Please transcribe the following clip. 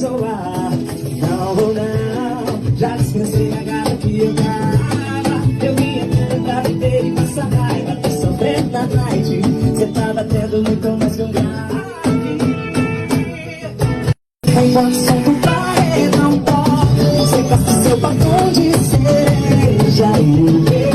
zoar. Não vou não, já dispensei a gata que eu tava. Eu vinha tentar beber e passar raiva, tô sofrendo na night. Cê tava tendo muito mais que um grave. Enquanto som do paredão toca, você passa seu batom de cereja e eu